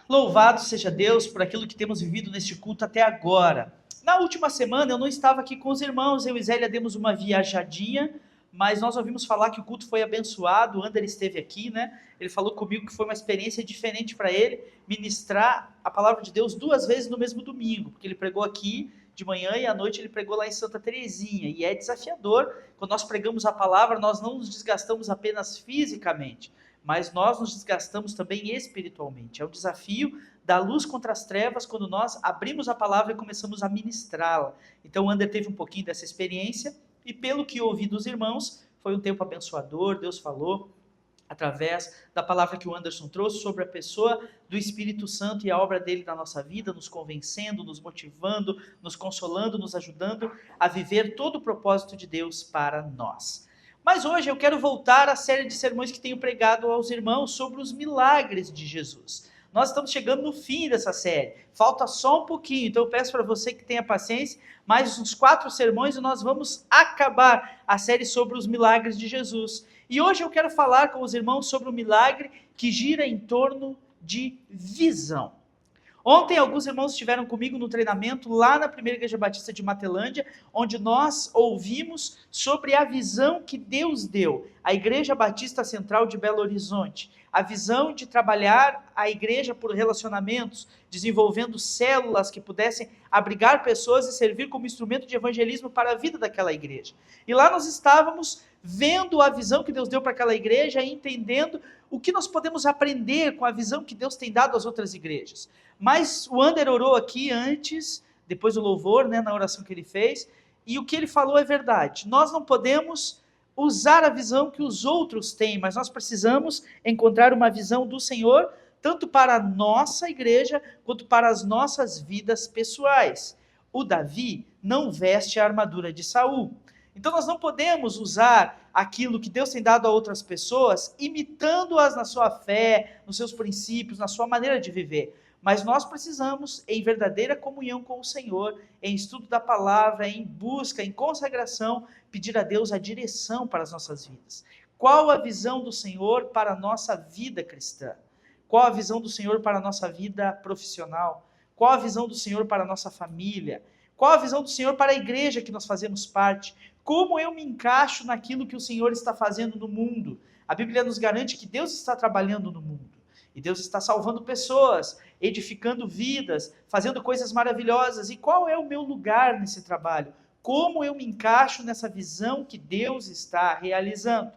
Louvado seja Deus por aquilo que temos vivido neste culto até agora. Na última semana eu não estava aqui com os irmãos, eu e Zélia demos uma viajadinha, mas nós ouvimos falar que o culto foi abençoado, o Ander esteve aqui, né? Ele falou comigo que foi uma experiência diferente para ele ministrar a palavra de Deus 2 vezes no mesmo domingo, porque ele pregou aqui de manhã e à noite ele pregou lá em Santa Terezinha, e é desafiador. Quando nós pregamos a palavra, nós não nos desgastamos apenas fisicamente, mas nós nos desgastamos também espiritualmente. É o desafio da luz contra as trevas quando nós abrimos a palavra e começamos a ministrá-la. Então o Ander teve um pouquinho dessa experiência, e pelo que ouvi dos irmãos, foi um tempo abençoador. Deus falou através da palavra que o Anderson trouxe sobre a pessoa do Espírito Santo e a obra dele na nossa vida, nos convencendo, nos motivando, nos consolando, nos ajudando a viver todo o propósito de Deus para nós. Mas hoje eu quero voltar à série de sermões que tenho pregado aos irmãos sobre os milagres de Jesus. Nós estamos chegando no fim dessa série, falta só um pouquinho, então eu peço para você que tenha paciência, mais uns 4 sermões e nós vamos acabar a série sobre os milagres de Jesus. E hoje eu quero falar com os irmãos sobre um milagre que gira em torno de visão. Ontem alguns irmãos estiveram comigo no treinamento lá na Primeira Igreja Batista de Matelândia, onde nós ouvimos sobre a visão que Deus deu à Igreja Batista Central de Belo Horizonte. A visão de trabalhar a igreja por relacionamentos, desenvolvendo células que pudessem abrigar pessoas e servir como instrumento de evangelismo para a vida daquela igreja. E lá nós estávamos vendo a visão que Deus deu para aquela igreja e entendendo o que nós podemos aprender com a visão que Deus tem dado às outras igrejas. Mas o Ander orou aqui antes, depois do louvor, né, na oração que ele fez, e o que ele falou é verdade. Nós não podemos usar a visão que os outros têm, mas nós precisamos encontrar uma visão do Senhor, tanto para a nossa igreja, quanto para as nossas vidas pessoais. O Davi não veste a armadura de Saul. Então nós não podemos usar aquilo que Deus tem dado a outras pessoas, imitando-as na sua fé, nos seus princípios, na sua maneira de viver. Mas nós precisamos, em verdadeira comunhão com o Senhor, em estudo da palavra, em busca, em consagração, pedir a Deus a direção para as nossas vidas. Qual a visão do Senhor para a nossa vida cristã? Qual a visão do Senhor para a nossa vida profissional? Qual a visão do Senhor para a nossa família? Qual a visão do Senhor para a igreja que nós fazemos parte? Como eu me encaixo naquilo que o Senhor está fazendo no mundo? A Bíblia nos garante que Deus está trabalhando no mundo. E Deus está salvando pessoas, edificando vidas, fazendo coisas maravilhosas. E qual é o meu lugar nesse trabalho? Como eu me encaixo nessa visão que Deus está realizando?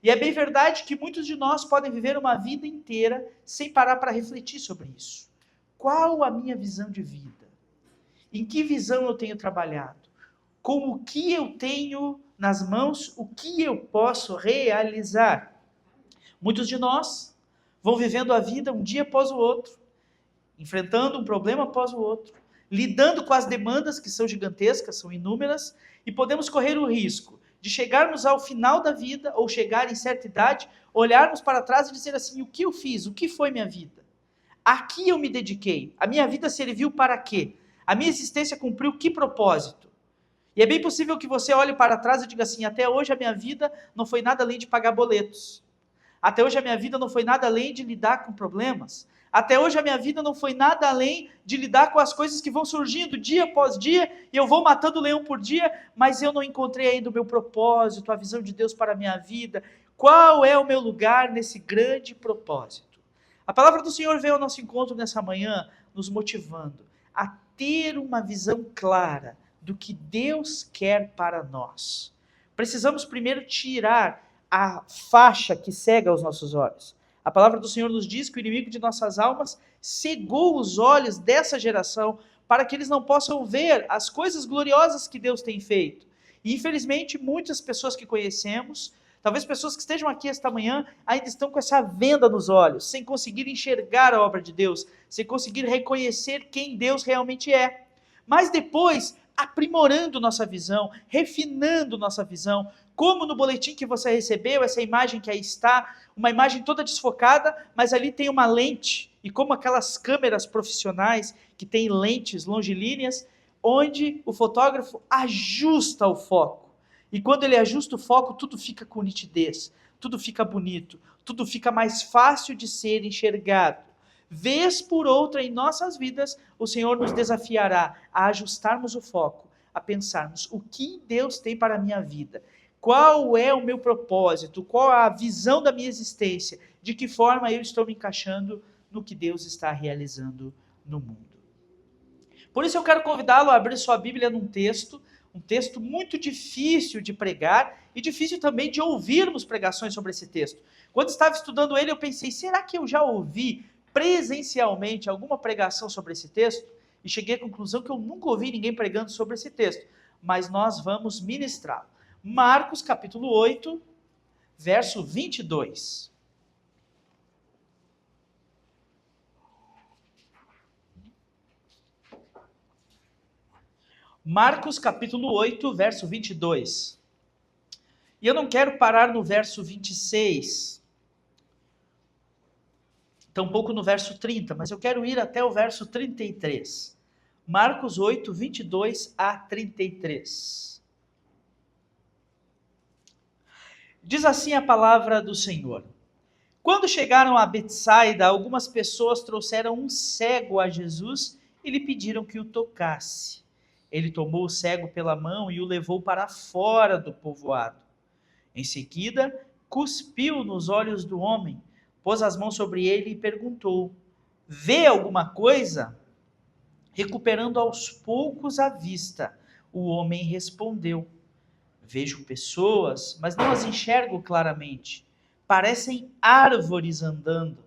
E é bem verdade que muitos de nós podem viver uma vida inteira sem parar para refletir sobre isso. Qual a minha visão de vida? Em que visão eu tenho trabalhado? Com o que eu tenho nas mãos, o que eu posso realizar? Muitos de nós vão vivendo a vida um dia após o outro, enfrentando um problema após o outro, lidando com as demandas que são gigantescas, são inúmeras, e podemos correr o risco de chegarmos ao final da vida, ou chegar em certa idade, olharmos para trás e dizer assim: o que eu fiz? O que foi minha vida? A que eu me dediquei? A minha vida serviu para quê? A minha existência cumpriu que propósito? E é bem possível que você olhe para trás e diga assim: até hoje a minha vida não foi nada além de pagar boletos. Até hoje a minha vida não foi nada além de lidar com problemas. Até hoje a minha vida não foi nada além de lidar com as coisas que vão surgindo dia após dia, e eu vou matando o leão por dia, mas eu não encontrei ainda o meu propósito, a visão de Deus para a minha vida. Qual é o meu lugar nesse grande propósito? A palavra do Senhor veio ao nosso encontro nessa manhã, nos motivando a ter uma visão clara do que Deus quer para nós. Precisamos primeiro tirar a faixa que cega os nossos olhos. A palavra do Senhor nos diz que o inimigo de nossas almas cegou os olhos dessa geração para que eles não possam ver as coisas gloriosas que Deus tem feito. E infelizmente muitas pessoas que conhecemos, talvez pessoas que estejam aqui esta manhã, ainda estão com essa venda nos olhos, sem conseguir enxergar a obra de Deus, sem conseguir reconhecer quem Deus realmente é. Mas depois, aprimorando nossa visão, refinando nossa visão, como no boletim que você recebeu, essa imagem que aí está, uma imagem toda desfocada, mas ali tem uma lente, e como aquelas câmeras profissionais que têm lentes longilíneas, onde o fotógrafo ajusta o foco. E quando ele ajusta o foco, tudo fica com nitidez, tudo fica bonito, tudo fica mais fácil de ser enxergado. vez por outra em nossas vidas, o Senhor nos desafiará a ajustarmos o foco, a pensarmos o que Deus tem para a minha vida, qual é o meu propósito, qual a visão da minha existência, de que forma eu estou me encaixando no que Deus está realizando no mundo. Por isso eu quero convidá-lo a abrir sua Bíblia num texto, um texto muito difícil de pregar e difícil também de ouvirmos pregações sobre esse texto. Quando estava estudando ele, eu pensei, será que eu já ouvi presencialmente alguma pregação sobre esse texto? E cheguei à conclusão que eu nunca ouvi ninguém pregando sobre esse texto, mas nós vamos ministrá-lo. Marcos capítulo 8, verso 22. Marcos capítulo 8, verso 22. E eu não quero parar no verso 26, tampouco no verso 30, mas eu quero ir até o verso 33. Marcos 8, 22 a 33. Diz assim a palavra do Senhor. Quando chegaram a Betsaida, algumas pessoas trouxeram um cego a Jesus e lhe pediram que o tocasse. Ele tomou o cego pela mão e o levou para fora do povoado. Em seguida, cuspiu nos olhos do homem, pôs as mãos sobre ele e perguntou: vê alguma coisa? Recuperando aos poucos a vista, o homem respondeu: vejo pessoas, mas não as enxergo claramente. Parecem árvores andando.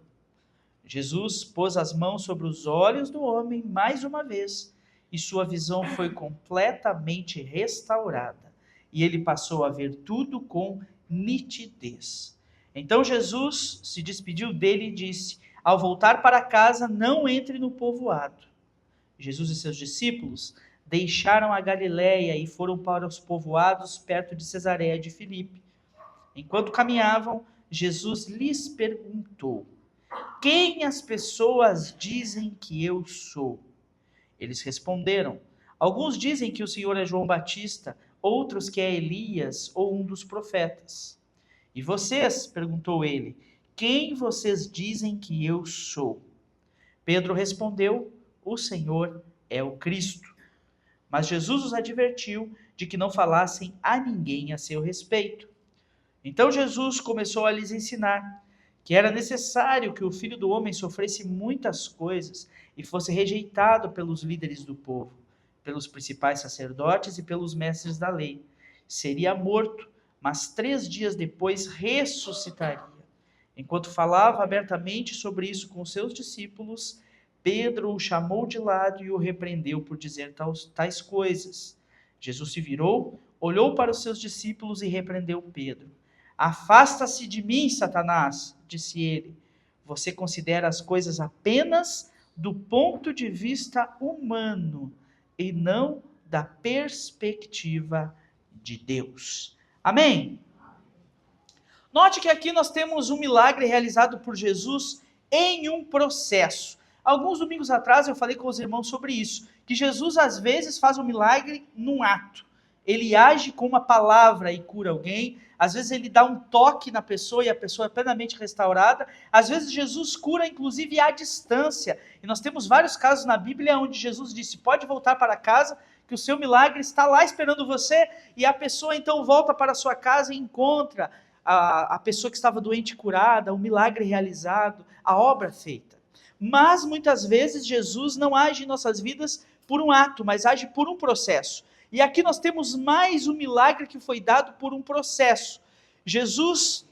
Jesus pôs as mãos sobre os olhos do homem mais uma vez, e sua visão foi completamente restaurada, e ele passou a ver tudo com nitidez. Então Jesus se despediu dele e disse: ao voltar para casa, não entre no povoado. Jesus e seus discípulos deixaram a Galiléia e foram para os povoados perto de Cesareia de Filipe. Enquanto caminhavam, Jesus lhes perguntou: quem as pessoas dizem que eu sou? Eles responderam: alguns dizem que o Senhor é João Batista, outros que é Elias ou um dos profetas. E vocês? Perguntou ele: quem vocês dizem que eu sou? Pedro respondeu: o Senhor é o Cristo. Mas Jesus os advertiu de que não falassem a ninguém a seu respeito. Então Jesus começou a lhes ensinar que era necessário que o Filho do Homem sofresse muitas coisas e fosse rejeitado pelos líderes do povo, pelos principais sacerdotes e pelos mestres da lei. Seria morto, mas 3 dias depois ressuscitaria. Enquanto falava abertamente sobre isso com seus discípulos, Pedro o chamou de lado e o repreendeu por dizer tais coisas. Jesus se virou, olhou para os seus discípulos e repreendeu Pedro. Afasta-se de mim, Satanás, disse ele. Você considera as coisas apenas do ponto de vista humano e não da perspectiva de Deus. Amém? Note que aqui nós temos um milagre realizado por Jesus em um processo. Alguns domingos atrás eu falei com os irmãos sobre isso, que Jesus às vezes faz um milagre num ato. Ele age com uma palavra e cura alguém, às vezes ele dá um toque na pessoa e a pessoa é plenamente restaurada, às vezes Jesus cura inclusive à distância, e nós temos vários casos na Bíblia onde Jesus disse: pode voltar para casa, que o seu milagre está lá esperando você, e a pessoa então volta para a sua casa e encontra a pessoa que estava doente curada, o milagre realizado, a obra feita. Mas muitas vezes Jesus não age em nossas vidas por um ato, mas age por um processo. E aqui nós temos mais um milagre que foi dado por um processo. Jesus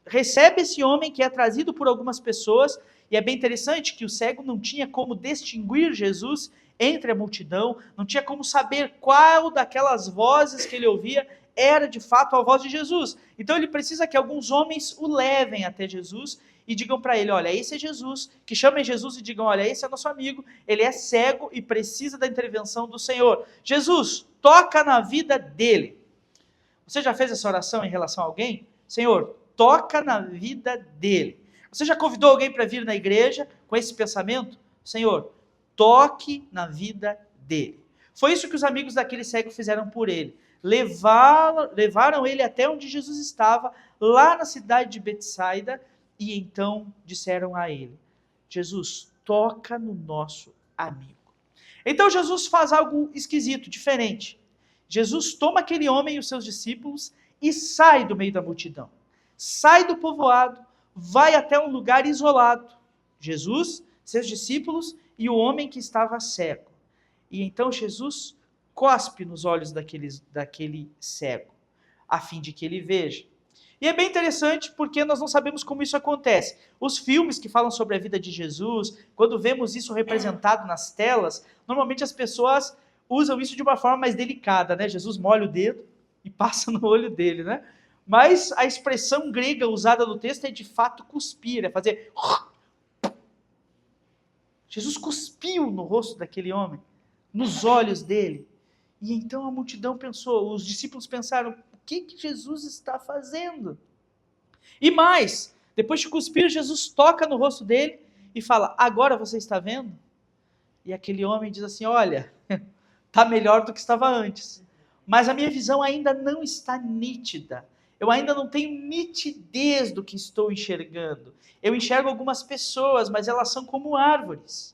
recebe esse homem que é trazido por algumas pessoas, e é bem interessante que o cego não tinha como distinguir Jesus entre a multidão, não tinha como saber qual daquelas vozes que ele ouvia era de fato a voz de Jesus. Então ele precisa que alguns homens o levem até Jesus e digam para ele: olha, esse é Jesus, que chamem Jesus e digam: olha, esse é nosso amigo, ele é cego e precisa da intervenção do Senhor. Jesus, toca na vida dele. Você já fez essa oração em relação a alguém? Senhor, toca na vida dele. Você já convidou alguém para vir na igreja com esse pensamento? Senhor, toque na vida dele. Foi isso que os amigos daquele cego fizeram por ele. Levaram ele até onde Jesus estava, lá na cidade de Betsaida, e então disseram a ele: Jesus, toca no nosso amigo. Então Jesus faz algo esquisito, diferente. Jesus toma aquele homem e os seus discípulos e sai do meio da multidão. Sai do povoado, vai até um lugar isolado. Jesus, seus discípulos e o homem que estava cego. E então Jesus cospe nos olhos daquele cego, a fim de que ele veja. E é bem interessante porque nós não sabemos como isso acontece. Os filmes que falam sobre a vida de Jesus, quando vemos isso representado nas telas, normalmente as pessoas usam isso de uma forma mais delicada, né? Jesus molha o dedo e passa no olho dele, né? Mas a expressão grega usada no texto é de fato cuspir, é fazer... Jesus cuspiu no rosto daquele homem, nos olhos dele. E então a multidão pensou, os discípulos pensaram, o que Jesus está fazendo? E mais, depois de cuspir, Jesus toca no rosto dele e fala, agora você está vendo? E aquele homem diz assim, olha, está melhor do que estava antes, mas a minha visão ainda não está nítida. Eu ainda não tenho nitidez do que estou enxergando. Eu enxergo algumas pessoas, mas elas são como árvores.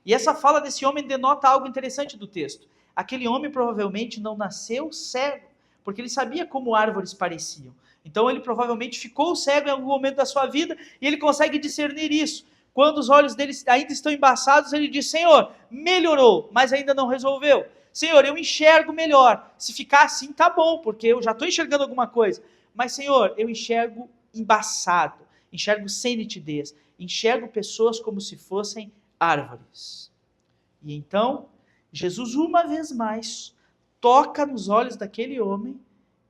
E essa fala desse homem denota algo interessante do texto. Aquele homem provavelmente não nasceu cego, porque ele sabia como árvores pareciam. Então ele provavelmente ficou cego em algum momento da sua vida e ele consegue discernir isso. Quando os olhos dele ainda estão embaçados, ele diz, Senhor, melhorou, mas ainda não resolveu. Senhor, eu enxergo melhor. Se ficar assim, tá bom, porque eu já estou enxergando alguma coisa. Mas, Senhor, eu enxergo embaçado, enxergo sem nitidez, enxergo pessoas como se fossem árvores. E então, Jesus, uma vez mais, toca nos olhos daquele homem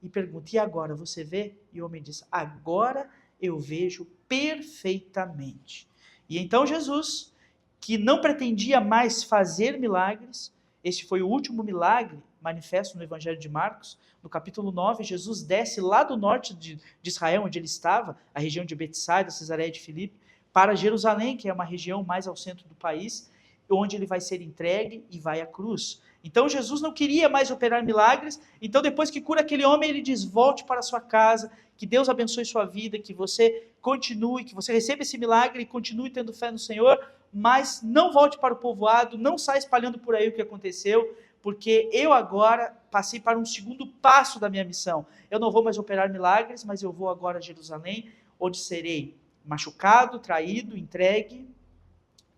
e pergunta, e agora você vê? E o homem diz, agora eu vejo perfeitamente. E então Jesus, que não pretendia mais fazer milagres, este foi o último milagre manifesto no Evangelho de Marcos, no capítulo 9, Jesus desce lá do norte de Israel, onde ele estava, a região de Betsaida, Cesareia de Filipe, para Jerusalém, que é uma região mais ao centro do país, onde ele vai ser entregue e vai à cruz. Então Jesus não queria mais operar milagres, então depois que cura aquele homem, ele diz, volte para a sua casa, que Deus abençoe sua vida, que você continue, que você receba esse milagre e continue tendo fé no Senhor, mas não volte para o povoado, não saia espalhando por aí o que aconteceu, porque eu agora passei para um segundo passo da minha missão. Eu não vou mais operar milagres, mas eu vou agora a Jerusalém, onde serei machucado, traído, entregue,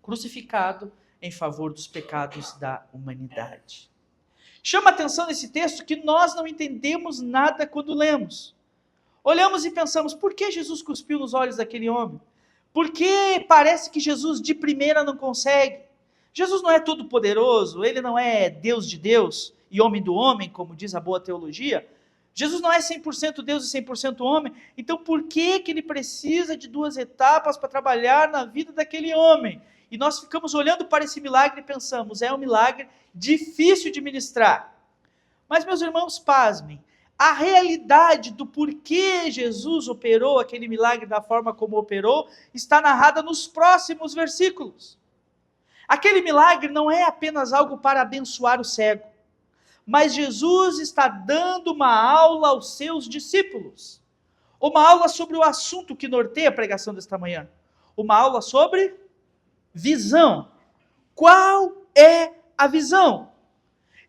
crucificado em favor dos pecados da humanidade. Chama a atenção nesse texto que nós não entendemos nada quando lemos. Olhamos e pensamos, por que Jesus cuspiu nos olhos daquele homem? Por que parece que Jesus de primeira não consegue? Jesus não é todo poderoso, ele não é Deus de Deus e homem do homem, como diz a boa teologia. Jesus não é 100% Deus e 100% homem, então por que ele precisa de duas etapas para trabalhar na vida daquele homem? E nós ficamos olhando para esse milagre e pensamos, é um milagre difícil de ministrar. Mas meus irmãos, pasmem, a realidade do porquê Jesus operou aquele milagre da forma como operou está narrada nos próximos versículos. Aquele milagre não é apenas algo para abençoar o cego, mas Jesus está dando uma aula aos seus discípulos. Uma aula sobre o assunto que norteia a pregação desta manhã. Uma aula sobre visão. Qual é a visão?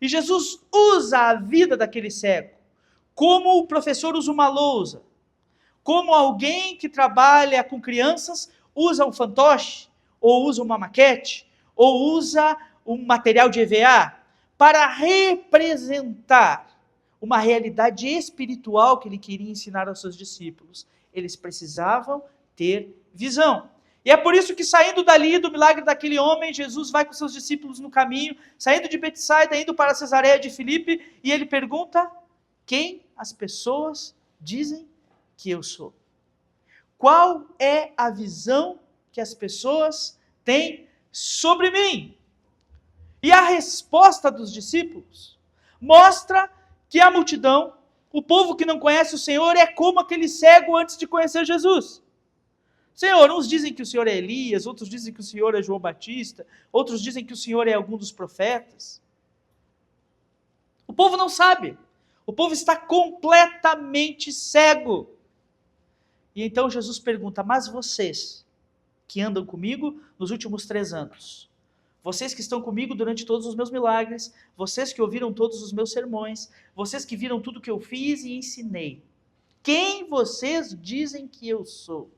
E Jesus usa a vida daquele cego, como o professor usa uma lousa, como alguém que trabalha com crianças usa um fantoche, ou usa uma maquete, ou usa um material de EVA, para representar uma realidade espiritual que ele queria ensinar aos seus discípulos. Eles precisavam ter visão. E é por isso que, saindo dali do milagre daquele homem, Jesus vai com seus discípulos no caminho, saindo de Betsaida, indo para Cesareia de Filipe, e ele pergunta, quem as pessoas dizem que eu sou? Qual é a visão que as pessoas têm sobre mim? E a resposta dos discípulos mostra que a multidão, o povo que não conhece o Senhor, é como aquele cego antes de conhecer Jesus. Senhor, uns dizem que o Senhor é Elias, outros dizem que o Senhor é João Batista, outros dizem que o Senhor é algum dos profetas. O povo não sabe. O povo está completamente cego. E então Jesus pergunta, mas vocês, que andam comigo nos últimos 3 anos. Vocês que estão comigo durante todos os meus milagres, vocês que ouviram todos os meus sermões, vocês que viram tudo que eu fiz e ensinei. Quem vocês dizem que eu sou?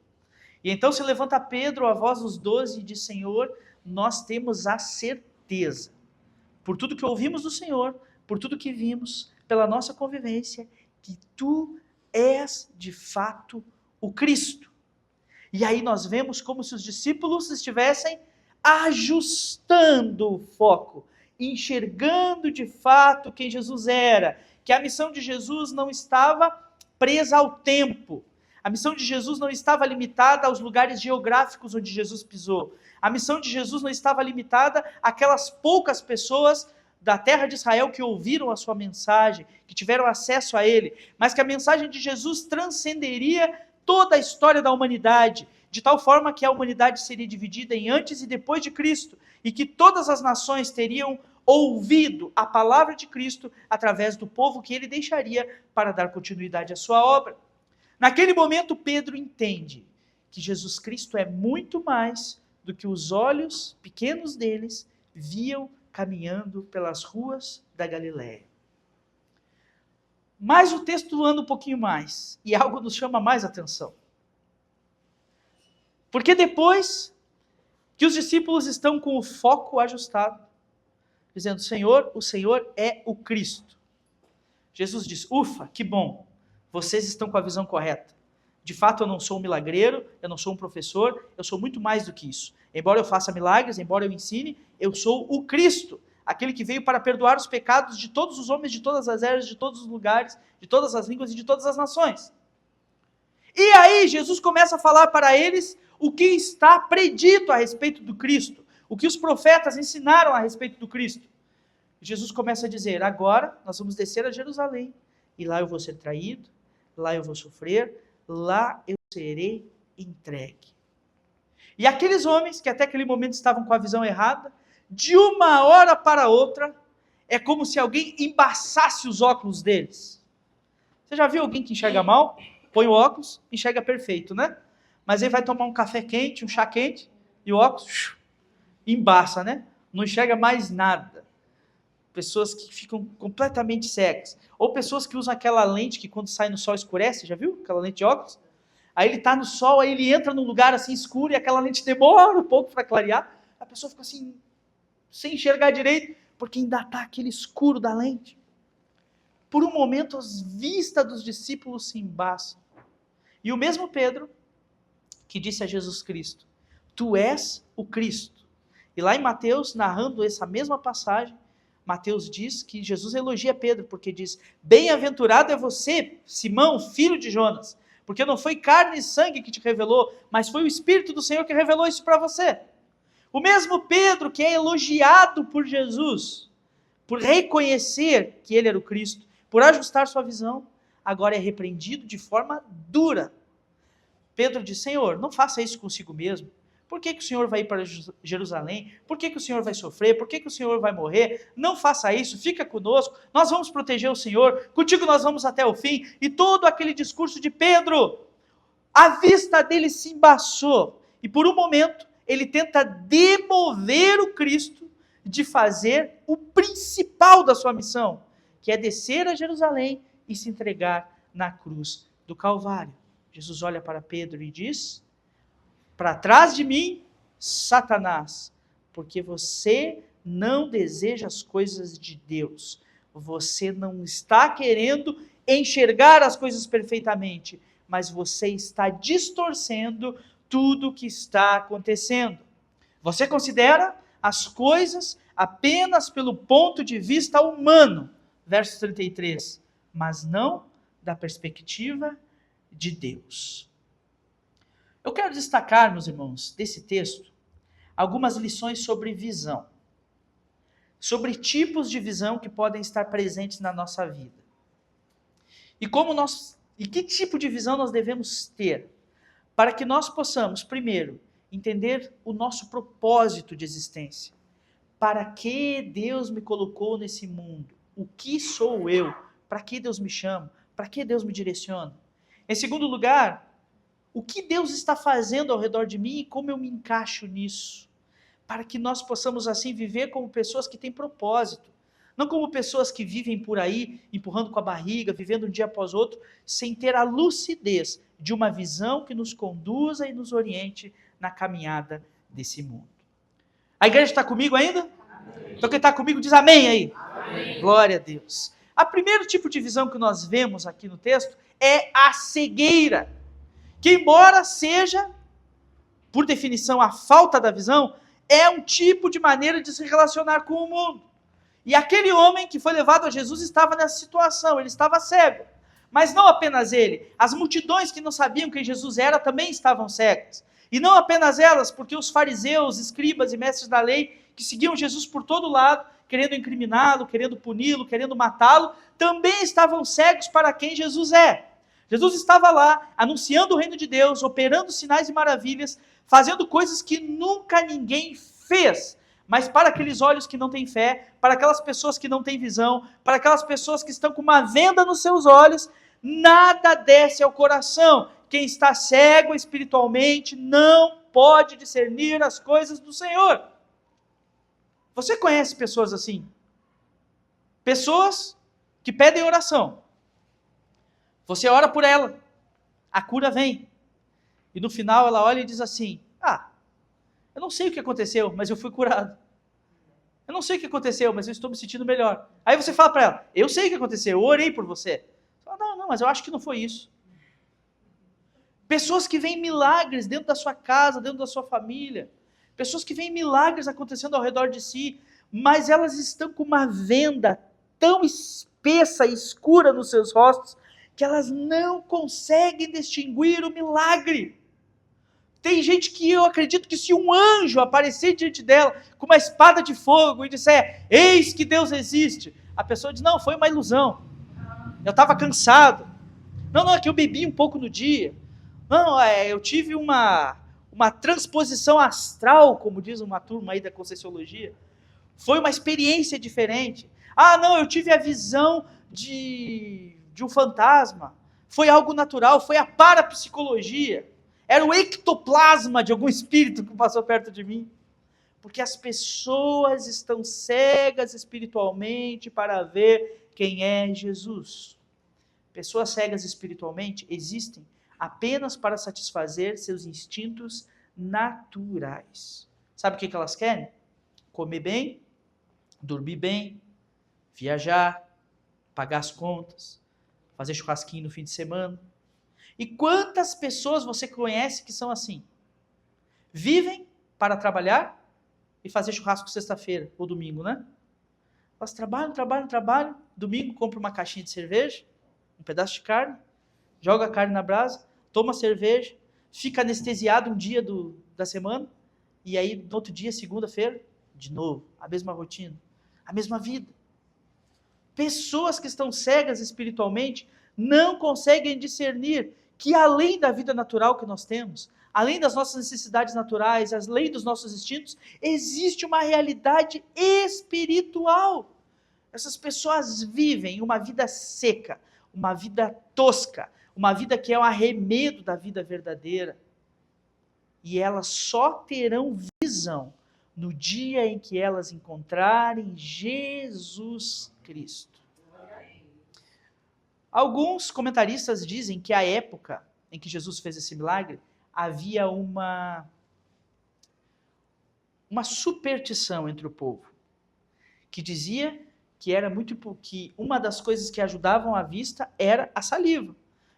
E então se levanta Pedro, a voz dos 12, e diz: Senhor, nós temos a certeza, por tudo que ouvimos do Senhor, por tudo que vimos, pela nossa convivência, que tu és de fato o Cristo. E aí nós vemos como se os discípulos estivessem ajustando o foco, enxergando de fato quem Jesus era, que a missão de Jesus não estava presa ao tempo, a missão de Jesus não estava limitada aos lugares geográficos onde Jesus pisou, a missão de Jesus não estava limitada àquelas poucas pessoas da terra de Israel que ouviram a sua mensagem, que tiveram acesso a ele, mas que a mensagem de Jesus transcenderia toda a história da humanidade, de tal forma que a humanidade seria dividida em antes e depois de Cristo, e que todas as nações teriam ouvido a palavra de Cristo através do povo que ele deixaria para dar continuidade à sua obra. Naquele momento, Pedro entende que Jesus Cristo é muito mais do que os olhos pequenos deles viam caminhando pelas ruas da Galiléia. Mas o texto anda um pouquinho mais, e algo nos chama mais atenção. Porque depois que os discípulos estão com o foco ajustado, dizendo: Senhor, o Senhor é o Cristo. Jesus diz: ufa, que bom, vocês estão com a visão correta. De fato, eu não sou um milagreiro, eu não sou um professor, eu sou muito mais do que isso. Embora eu faça milagres, embora eu ensine, eu sou o Cristo, aquele que veio para perdoar os pecados de todos os homens, de todas as eras, de todos os lugares, de todas as línguas e de todas as nações. E aí Jesus começa a falar para eles o que está predito a respeito do Cristo, o que os profetas ensinaram a respeito do Cristo. Jesus começa a dizer: agora nós vamos descer a Jerusalém, e lá eu vou ser traído, lá eu vou sofrer, lá eu serei entregue. E aqueles homens que até aquele momento estavam com a visão errada, de uma hora para outra, é como se alguém embaçasse os óculos deles. Você já viu alguém que enxerga mal? Põe o óculos, enxerga perfeito, né? Mas aí vai tomar um café quente, um chá quente, e o óculos embaça, né? Não enxerga mais nada. Pessoas que ficam completamente cegas. Ou pessoas que usam aquela lente que quando sai no sol escurece, já viu? Aquela lente de óculos. Aí ele está no sol, aí ele entra num lugar assim escuro e aquela lente demora um pouco para clarear. A pessoa fica assim, sem enxergar direito, porque ainda está aquele escuro da lente. Por um momento, as vistas dos discípulos se embaçam. E o mesmo Pedro, que disse a Jesus Cristo: tu és o Cristo. E lá em Mateus, narrando essa mesma passagem, Mateus diz que Jesus elogia Pedro, porque diz: bem-aventurado é você, Simão, filho de Jonas, porque não foi carne e sangue que te revelou, mas foi o Espírito do Senhor que revelou isso para você. O mesmo Pedro que é elogiado por Jesus, por reconhecer que ele era o Cristo, por ajustar sua visão, agora é repreendido de forma dura. Pedro diz: Senhor, não faça isso consigo mesmo. Por que o Senhor vai ir para Jerusalém? Por que o Senhor vai sofrer? Por que o Senhor vai morrer? Não faça isso, fica conosco, nós vamos proteger o Senhor, contigo nós vamos até o fim. E todo aquele discurso de Pedro, a vista dele se embaçou, e por um momento ele tenta demover o Cristo de fazer o principal da sua missão, que é descer a Jerusalém e se entregar na cruz do Calvário. Jesus olha para Pedro e diz: para trás de mim, Satanás, porque você não deseja as coisas de Deus, você não está querendo enxergar as coisas perfeitamente, mas você está distorcendo tudo o que está acontecendo. Você considera as coisas apenas pelo ponto de vista humano, verso 33, mas não da perspectiva de Deus. Eu quero destacar, meus irmãos, desse texto, algumas lições sobre visão, sobre tipos de visão que podem estar presentes na nossa vida. E que tipo de visão nós devemos ter, para que nós possamos, primeiro, entender o nosso propósito de existência. Para que Deus me colocou nesse mundo? O que sou eu? Para que Deus me chama? Para que Deus me direciona? Em segundo lugar, O que Deus está fazendo ao redor de mim e como eu me encaixo nisso? Para que nós possamos assim viver como pessoas que têm propósito. Não como pessoas que vivem por aí, empurrando com a barriga, vivendo um dia após outro, sem ter a lucidez de uma visão que nos conduza e nos oriente na caminhada desse mundo. A igreja está comigo ainda? Amém. Então quem está comigo diz amém aí. Amém. Glória a Deus. O primeiro tipo de visão que nós vemos aqui no texto é a cegueira, que embora seja, por definição, a falta da visão, é um tipo de maneira de se relacionar com o mundo. E aquele homem que foi levado a Jesus estava nessa situação, ele estava cego. Mas não apenas ele, as multidões que não sabiam quem Jesus era também estavam cegas. E não apenas elas, porque os fariseus, escribas e mestres da lei, que seguiam Jesus por todo lado, querendo incriminá-lo, querendo puni-lo, querendo matá-lo, também estavam cegos para quem Jesus é. Jesus estava lá, anunciando o reino de Deus, operando sinais e maravilhas, fazendo coisas que nunca ninguém fez. Mas para aqueles olhos que não têm fé, para aquelas pessoas que não têm visão, para aquelas pessoas que estão com uma venda nos seus olhos, nada desce ao coração. Quem está cego espiritualmente não pode discernir as coisas do Senhor. Você conhece pessoas assim? Pessoas que pedem oração. Você ora por ela, a cura vem. E no final ela olha e diz assim: eu não sei o que aconteceu, mas eu fui curado. Eu não sei o que aconteceu, mas eu estou me sentindo melhor. Aí você fala para ela: eu sei o que aconteceu, eu orei por você. Fala, não, mas eu acho que não foi isso. Pessoas que veem milagres dentro da sua casa, dentro da sua família. Pessoas que veem milagres acontecendo ao redor de si, mas elas estão com uma venda tão espessa e escura nos seus rostos, que elas não conseguem distinguir o milagre. Tem gente que eu acredito que se um anjo aparecer diante dela com uma espada de fogo e disser: eis que Deus existe, a pessoa diz: não, foi uma ilusão, eu estava cansado, não, é que eu bebi um pouco no dia, não, eu tive uma transposição astral, como diz uma turma aí da Conscienciologia, foi uma experiência diferente, não, eu tive a visão de um fantasma, foi algo natural, foi a parapsicologia, era o ectoplasma de algum espírito que passou perto de mim. Porque as pessoas estão cegas espiritualmente para ver quem é Jesus. Pessoas cegas espiritualmente existem apenas para satisfazer seus instintos naturais. Sabe o que elas querem? Comer bem, dormir bem, viajar, pagar as contas, fazer churrasquinho no fim de semana. E quantas pessoas você conhece que são assim? Vivem para trabalhar e fazer churrasco sexta-feira ou domingo, né? Elas trabalham, domingo compra uma caixinha de cerveja, um pedaço de carne, joga a carne na brasa, toma cerveja, fica anestesiado um dia da semana, e aí no outro dia, segunda-feira, de novo, a mesma rotina, a mesma vida. Pessoas que estão cegas espiritualmente não conseguem discernir que além da vida natural que nós temos, além das nossas necessidades naturais, além dos nossos instintos, existe uma realidade espiritual. Essas pessoas vivem uma vida seca, uma vida tosca, uma vida que é um arremedo da vida verdadeira. E elas só terão visão no dia em que elas encontrarem Jesus Cristo. Alguns comentaristas dizem que a época em que Jesus fez esse milagre, havia uma superstição entre o povo, que dizia que uma das coisas que ajudavam a vista era a saliva.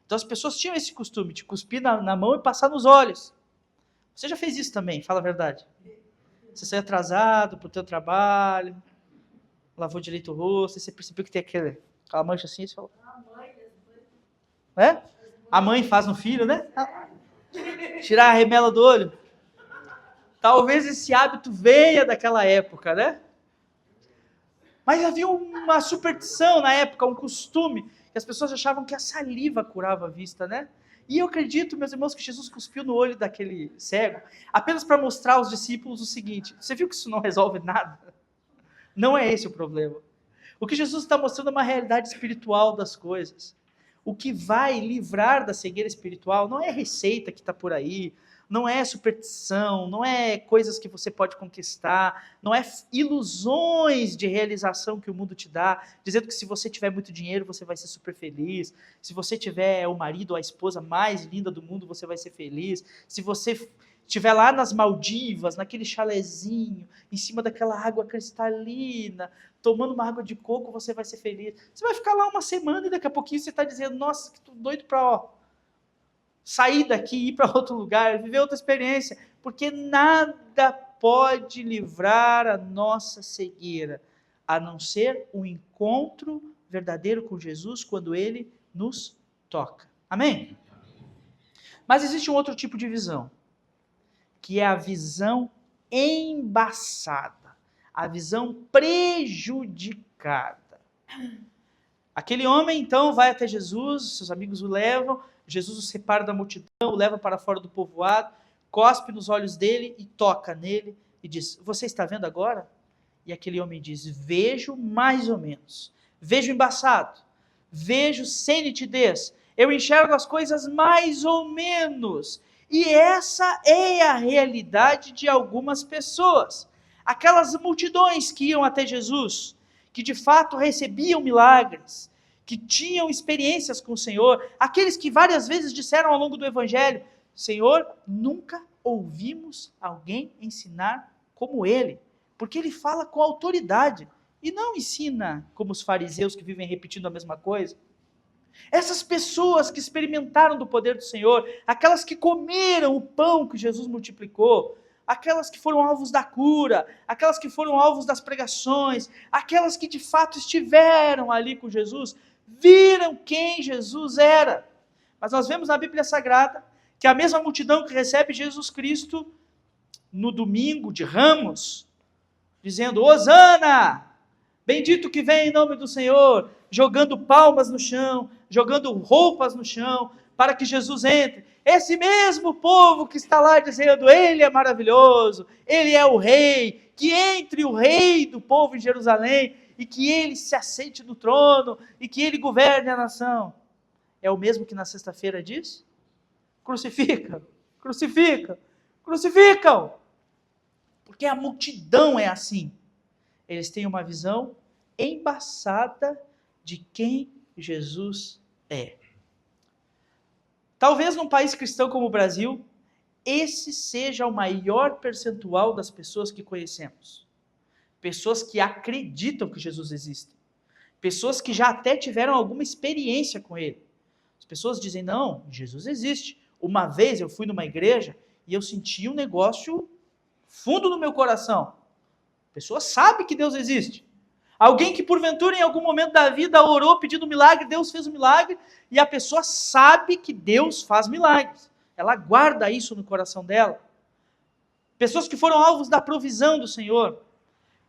Então as pessoas tinham esse costume de cuspir na mão e passar nos olhos. Você já fez isso também, fala a verdade. Você saiu atrasado para o teu trabalho, lavou direito o rosto, e você percebeu que tem aquela mancha assim, e você falou... A mãe faz no filho, né? Tirar a remela do olho. Talvez esse hábito venha daquela época, né? Mas havia uma superstição na época, um costume, que as pessoas achavam que a saliva curava a vista, né? E eu acredito, meus irmãos, que Jesus cuspiu no olho daquele cego, apenas para mostrar aos discípulos o seguinte: você viu que isso não resolve nada? Não é esse o problema. O que Jesus está mostrando é uma realidade espiritual das coisas. O que vai livrar da cegueira espiritual não é receita que está por aí, não é superstição, não é coisas que você pode conquistar, não é ilusões de realização que o mundo te dá, dizendo que se você tiver muito dinheiro você vai ser super feliz, se você tiver o marido ou a esposa mais linda do mundo você vai ser feliz, se você estiver lá nas Maldivas, naquele chalezinho, em cima daquela água cristalina, tomando uma água de coco, você vai ser feliz. Você vai ficar lá uma semana e daqui a pouquinho você está dizendo, nossa, que tô doido para sair daqui, ir para outro lugar, viver outra experiência, porque nada pode livrar a nossa cegueira, a não ser um encontro verdadeiro com Jesus, quando Ele nos toca. Amém? Mas existe um outro tipo de visão, que é a visão embaçada, a visão prejudicada. Aquele homem, então, vai até Jesus, seus amigos o levam, Jesus o separa da multidão, o leva para fora do povoado, cospe nos olhos dele e toca nele e diz, você está vendo agora? E aquele homem diz, vejo mais ou menos, vejo embaçado, vejo sem nitidez, eu enxergo as coisas mais ou menos. E essa é a realidade de algumas pessoas. Aquelas multidões que iam até Jesus, que de fato recebiam milagres, que tinham experiências com o Senhor, aqueles que várias vezes disseram ao longo do Evangelho, Senhor, nunca ouvimos alguém ensinar como Ele, porque Ele fala com autoridade, e não ensina como os fariseus que vivem repetindo a mesma coisa. Essas pessoas que experimentaram do poder do Senhor, aquelas que comeram o pão que Jesus multiplicou, aquelas que foram alvos da cura, aquelas que foram alvos das pregações, aquelas que de fato estiveram ali com Jesus, viram quem Jesus era. Mas nós vemos na Bíblia Sagrada que a mesma multidão que recebe Jesus Cristo no domingo de Ramos, dizendo, Hosana, bendito que vem em nome do Senhor, jogando palmas no chão, jogando roupas no chão, para que Jesus entre. Esse mesmo povo que está lá dizendo, Ele é maravilhoso, Ele é o Rei, que entre o Rei do povo em Jerusalém, e que Ele se assente no trono, e que Ele governe a nação. É o mesmo que na sexta-feira diz? Crucifica, crucifica, crucificam. Porque a multidão é assim. Eles têm uma visão embaçada de quem Jesus é. Talvez num país cristão como o Brasil, esse seja o maior percentual das pessoas que conhecemos. Pessoas que acreditam que Jesus existe. Pessoas que já até tiveram alguma experiência com Ele. As pessoas dizem, não, Jesus existe. Uma vez eu fui numa igreja e eu senti um negócio fundo no meu coração. A pessoa sabe que Deus existe. Alguém que porventura em algum momento da vida orou pedindo um milagre, Deus fez um milagre, e a pessoa sabe que Deus faz milagres. Ela guarda isso no coração dela. Pessoas que foram alvos da provisão do Senhor.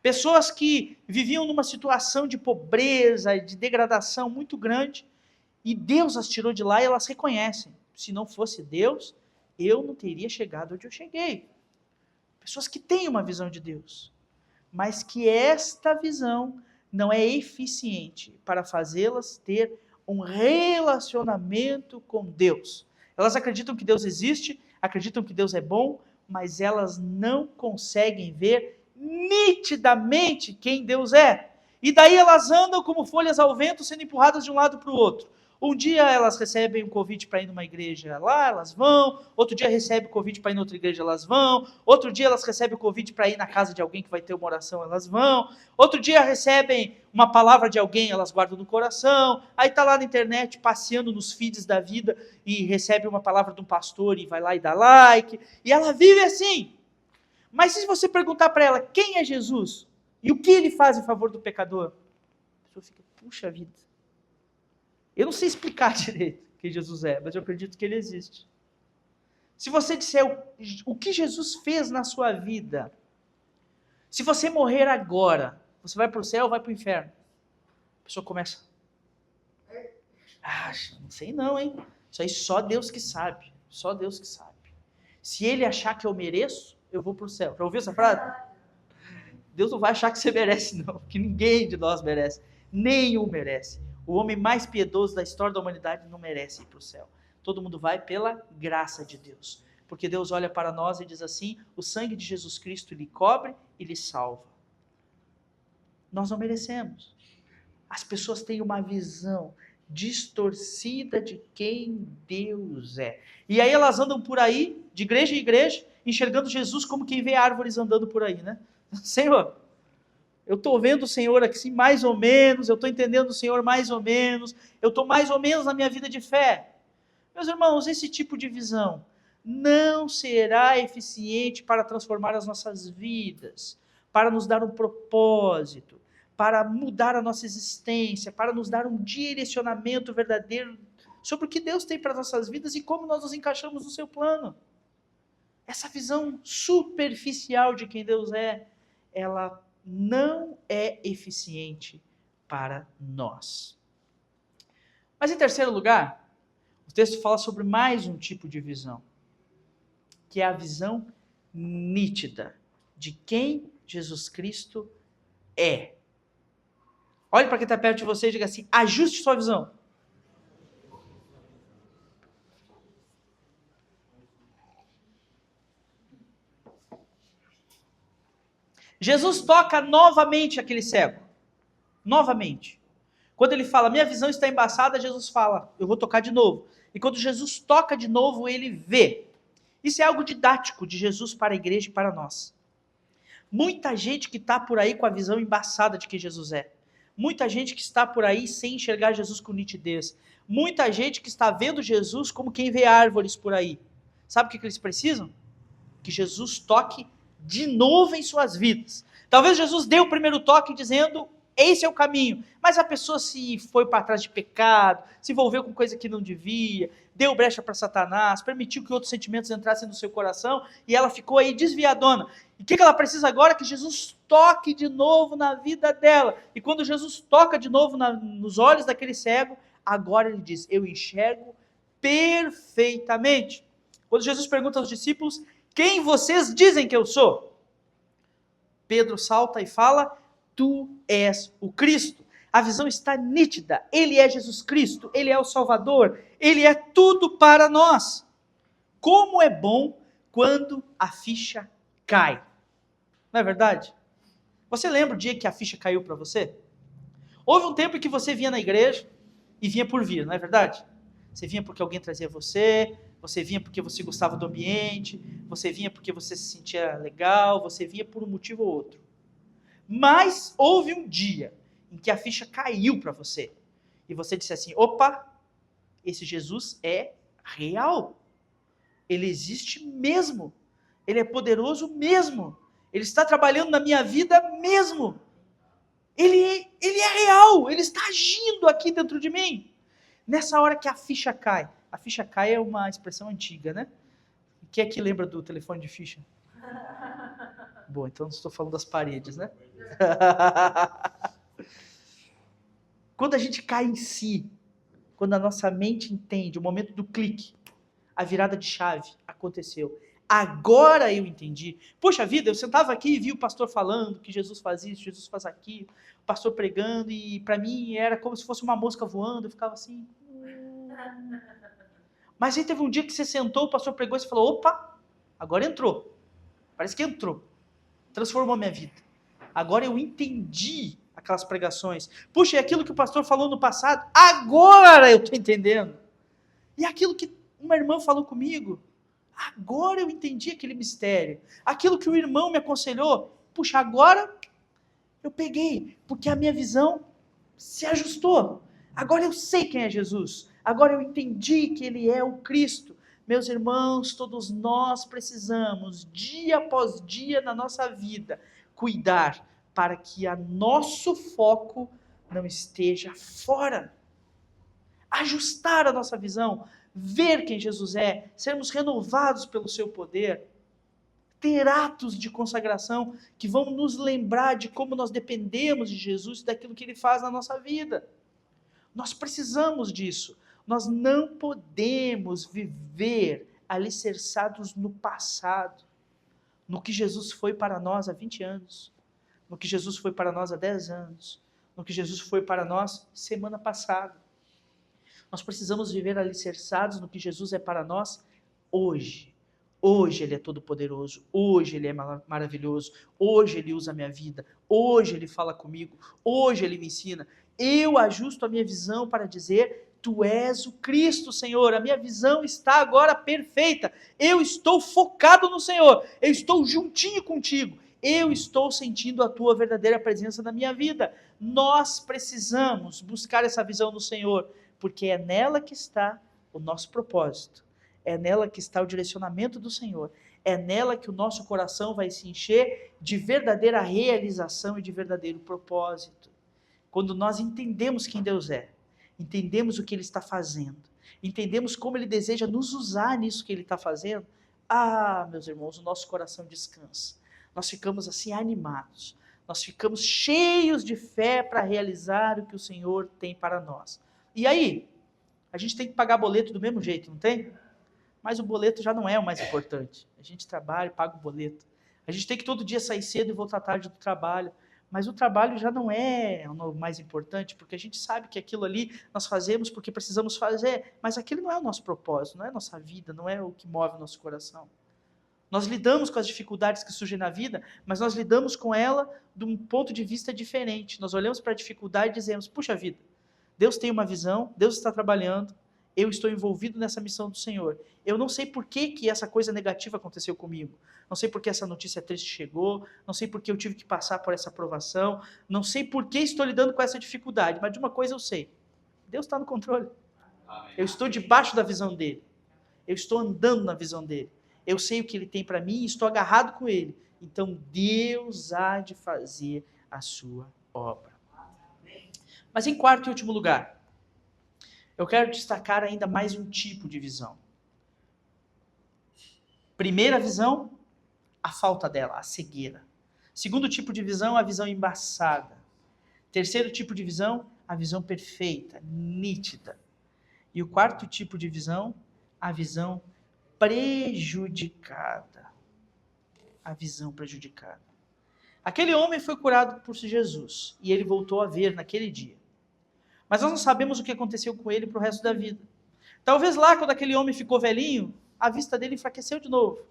Pessoas que viviam numa situação de pobreza, de degradação muito grande, e Deus as tirou de lá e elas reconhecem. Se não fosse Deus, eu não teria chegado onde eu cheguei. Pessoas que têm uma visão de Deus, mas que esta visão não é eficiente para fazê-las ter um relacionamento com Deus. Elas acreditam que Deus existe, acreditam que Deus é bom, mas elas não conseguem ver nitidamente quem Deus é. E daí elas andam como folhas ao vento, sendo empurradas de um lado para o outro. Um dia elas recebem um convite para ir numa igreja lá, elas vão. Outro dia recebem o convite para ir em outra igreja, elas vão. Outro dia elas recebem o convite para ir na casa de alguém que vai ter uma oração, elas vão. Outro dia recebem uma palavra de alguém, elas guardam no coração. Aí está lá na internet, passeando nos feeds da vida e recebe uma palavra de um pastor e vai lá e dá like. E ela vive assim. Mas se você perguntar para ela quem é Jesus e o que ele faz em favor do pecador, a pessoa fica, puxa vida. Eu não sei explicar direito quem Jesus é, mas eu acredito que Ele existe. Se você disser o que Jesus fez na sua vida, se você morrer agora, você vai para o céu ou vai para o inferno? A pessoa começa, não sei não, hein? Isso aí só Deus que sabe, só Deus que sabe. Se Ele achar que eu mereço, eu vou para o céu. Já ouviu essa frase? Deus não vai achar que você merece não, que ninguém de nós merece, nenhum merece. O homem mais piedoso da história da humanidade não merece ir para o céu. Todo mundo vai pela graça de Deus. Porque Deus olha para nós e diz assim: o sangue de Jesus Cristo lhe cobre e lhe salva. Nós não merecemos. As pessoas têm uma visão distorcida de quem Deus é. E aí elas andam por aí, de igreja em igreja, enxergando Jesus como quem vê árvores andando por aí, né? Senhor, eu estou vendo o Senhor aqui mais ou menos, eu estou entendendo o Senhor mais ou menos, eu estou mais ou menos na minha vida de fé. Meus irmãos, esse tipo de visão não será eficiente para transformar as nossas vidas, para nos dar um propósito, para mudar a nossa existência, para nos dar um direcionamento verdadeiro sobre o que Deus tem para as nossas vidas e como nós nos encaixamos no seu plano. Essa visão superficial de quem Deus é, ela não é eficiente para nós. Mas em terceiro lugar, o texto fala sobre mais um tipo de visão, que é a visão nítida de quem Jesus Cristo é. Olhe para quem está perto de você e diga assim: ajuste sua visão. Jesus toca novamente aquele cego. Novamente. Quando ele fala, minha visão está embaçada, Jesus fala, eu vou tocar de novo. E quando Jesus toca de novo, ele vê. Isso é algo didático de Jesus para a igreja e para nós. Muita gente que está por aí com a visão embaçada de quem Jesus é. Muita gente que está por aí sem enxergar Jesus com nitidez. Muita gente que está vendo Jesus como quem vê árvores por aí. Sabe o que eles precisam? Que Jesus toque de novo em suas vidas. Talvez Jesus dê o primeiro toque dizendo, esse é o caminho. Mas a pessoa se foi para trás de pecado, se envolveu com coisa que não devia, deu brecha para Satanás, permitiu que outros sentimentos entrassem no seu coração e ela ficou aí desviadona. E o que ela precisa agora? Que Jesus toque de novo na vida dela. E quando Jesus toca de novo nos olhos daquele cego, agora ele diz, eu enxergo perfeitamente. Quando Jesus pergunta aos discípulos, quem vocês dizem que eu sou? Pedro salta e fala, tu és o Cristo. A visão está nítida, ele é Jesus Cristo, ele é o Salvador, ele é tudo para nós. Como é bom quando a ficha cai. Não é verdade? Você lembra o dia que a ficha caiu para você? Houve um tempo em que você vinha na igreja e vinha por vir, não é verdade? Você vinha porque alguém trazia você vinha porque você gostava do ambiente, você vinha porque você se sentia legal, você vinha por um motivo ou outro. Mas houve um dia em que a ficha caiu para você. E você disse assim, opa, esse Jesus é real. Ele existe mesmo. Ele é poderoso mesmo. Ele está trabalhando na minha vida mesmo. Ele é real. Ele está agindo aqui dentro de mim. Nessa hora que a ficha cai é uma expressão antiga, né? Quem é que lembra do telefone de ficha? Bom, então não estou falando das paredes, né? Quando a gente cai em si, quando a nossa mente entende, o momento do clique, a virada de chave aconteceu. Agora eu entendi. Poxa vida, eu sentava aqui e vi o pastor falando que Jesus faz isso, Jesus faz aquilo, o pastor pregando, e para mim era como se fosse uma mosca voando, eu ficava assim. Mas aí teve um dia que você sentou, o pastor pregou e você falou, opa, agora entrou. Parece que entrou. Transformou minha vida. Agora eu entendi aquelas pregações. Puxa, é aquilo que o pastor falou no passado, agora eu estou entendendo. E aquilo que uma irmã falou comigo, agora eu entendi aquele mistério. Aquilo que o irmão me aconselhou, puxa, agora eu peguei, porque a minha visão se ajustou. Agora eu sei quem é Jesus. Agora eu entendi que ele é o Cristo. Meus irmãos, todos nós precisamos, dia após dia na nossa vida, cuidar para que o nosso foco não esteja fora. Ajustar a nossa visão, ver quem Jesus é, sermos renovados pelo seu poder, ter atos de consagração que vão nos lembrar de como nós dependemos de Jesus e daquilo que ele faz na nossa vida. Nós precisamos disso. Nós não podemos viver alicerçados no passado, no que Jesus foi para nós há 20 anos, no que Jesus foi para nós há 10 anos, no que Jesus foi para nós semana passada. Nós precisamos viver alicerçados no que Jesus é para nós hoje. Hoje Ele é todo-poderoso, hoje Ele é maravilhoso, hoje Ele usa a minha vida, hoje Ele fala comigo, hoje Ele me ensina. Eu ajusto a minha visão para dizer: Tu és o Cristo, Senhor. A minha visão está agora perfeita. Eu estou focado no Senhor, eu estou juntinho contigo, eu estou sentindo a Tua verdadeira presença na minha vida. Nós precisamos buscar essa visão no Senhor, porque é nela que está o nosso propósito, é nela que está o direcionamento do Senhor, é nela que o nosso coração vai se encher de verdadeira realização e de verdadeiro propósito. Quando nós entendemos quem Deus é, entendemos o que Ele está fazendo, entendemos como Ele deseja nos usar nisso que Ele está fazendo, meus irmãos, o nosso coração descansa. Nós ficamos assim animados, nós ficamos cheios de fé para realizar o que o Senhor tem para nós. E aí, a gente tem que pagar boleto do mesmo jeito, não tem? Mas o boleto já não é o mais importante. A gente trabalha e paga o boleto. A gente tem que todo dia sair cedo e voltar tarde do trabalho. Mas o trabalho já não é o mais importante, porque a gente sabe que aquilo ali nós fazemos porque precisamos fazer, mas aquilo não é o nosso propósito, não é a nossa vida, não é o que move o nosso coração. Nós lidamos com as dificuldades que surgem na vida, mas nós lidamos com ela de um ponto de vista diferente. Nós olhamos para a dificuldade e dizemos: puxa vida, Deus tem uma visão, Deus está trabalhando, eu estou envolvido nessa missão do Senhor. Eu não sei por que essa coisa negativa aconteceu comigo. Não sei por que essa notícia triste chegou, não sei por que eu tive que passar por essa provação, não sei por que estou lidando com essa dificuldade, mas de uma coisa eu sei: Deus está no controle. Amém. Eu estou debaixo da visão dele. Eu estou andando na visão dele. Eu sei o que ele tem para mim e estou agarrado com ele. Então Deus há de fazer a sua obra. Mas em quarto e último lugar, eu quero destacar ainda mais um tipo de visão. Primeira visão, a falta dela, a cegueira. Segundo tipo de visão, a visão embaçada. Terceiro tipo de visão, a visão perfeita, nítida. E o quarto tipo de visão, a visão prejudicada. A visão prejudicada. Aquele homem foi curado por Jesus e ele voltou a ver naquele dia. Mas nós não sabemos o que aconteceu com ele para o resto da vida. Talvez lá, quando aquele homem ficou velhinho, a vista dele enfraqueceu de novo.